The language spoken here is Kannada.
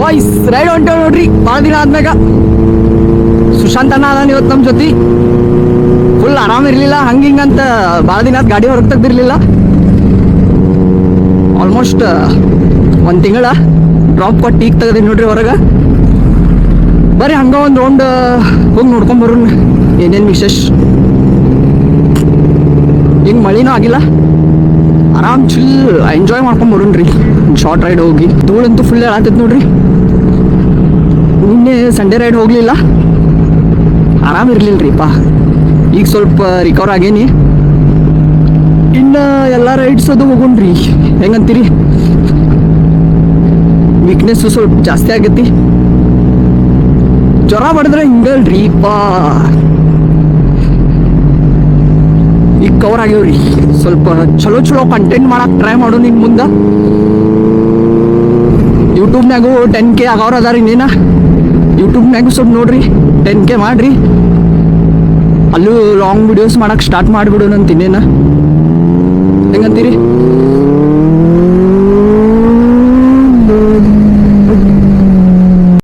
ವಾಯ್ಸ್ ರೈಡ್ ಹೊಂಟೇವ್ ನೋಡ್ರಿ ಭಾಳ ದಿನ ಆದ್ಮ್ಯಾಗ. ಸುಶಾಂತ್ ಅಣ್ಣ ಅದಾನ ಇವತ್ತು ನಮ್ಮ ಜೊತೆ. ಫುಲ್ ಆರಾಮ್ ಇರಲಿಲ್ಲ, ಹಂಗಿಂಗಂತ ಭಾಳ ದಿನ ಆದ್ ಗಾಡಿ ಹೊರಗೆ ತೆಗ್ದಿರ್ಲಿಲ್ಲ. ಆಲ್ಮೋಸ್ಟ್ ಒಂದು ತಿಂಗಳ ಡ್ರಾಪ್ ಕೊಟ್ಟು ಈಗ ತೆಗ್ದೀನಿ ನೋಡ್ರಿ ಹೊರಗೆ. ಬರೀ ಹಂಗ ಒಂದು ರೌಂಡ್ ಹೋಗಿ ನೋಡ್ಕೊಂಬರೋಣ ಏನೇನು ವಿಶೇಷ. ಹಿಂಗೆ ಮಳಿನೂ ಆಗಿಲ್ಲ, ಆರಾಮ್ ಚಿಲ್ ಎಂಜಾಯ್ ಮಾಡ್ಕೊಂಬರೋಣ್ರಿ. ಶಾರ್ಟ್ ರೈಡ್ ಹೋಗಿ ಧೂಳಂತೂ ಫುಲ್ ಹೇಳತ್ತೈತೆ ನೋಡ್ರಿ. ನಿನ್ನೆ ಸಂಡೇ ರೈಡ್ ಹೋಗಲಿಲ್ಲ, ಆರಾಮ್ ಇರಲಿಲ್ಲ ರೀಪಾ. ಈಗ ಸ್ವಲ್ಪ ರಿಕವರ್ ಆಗೇನಿ. ಇನ್ನು ಎಲ್ಲ ರೈಡ್ಸ್ ಅದು ಹೋಗೋಣ್ರಿ. ಹೆಂಗಂತೀರಿ? ವೀಕ್ನೆಸ್ಸು ಸ್ವಲ್ಪ ಜಾಸ್ತಿ ಆಗೈತಿ. ಜ್ವರ ಬಡಿದ್ರೆ ಹಿಂಗಲ್ರಿ ಪಾ. ಈಗ ಕವರ್ ಆಗ್ಯಾವ್ರಿ. ಸ್ವಲ್ಪ ಚಲೋ ಚಲೋ ಕಂಟೆಂಟ್ ಮಾಡಕ್ಕೆ ಟ್ರೈ ಮಾಡೋ ನಿನ್ ಮುಂದೆ. ಯೂಟ್ಯೂಬ್ನಾಗೂ 10K ಆಗವ್ರು ಅದಾರ. ಇನ್ನೇನ ಯೂಟ್ಯೂಬ್ನಾಗೂ ಸ್ವಲ್ಪ ನೋಡ್ರಿ, 10K ಮಾಡ್ರಿ. ಅಲ್ಲೂ ಲಾಂಗ್ ವಿಡಿಯೋಸ್ ಮಾಡಕ್ಕೆ ಸ್ಟಾರ್ಟ್ ಮಾಡಿಬಿಡೋಣ ಅಂತ ಇನ್ನೇನ. ಹೆಂಗಂತೀರಿ?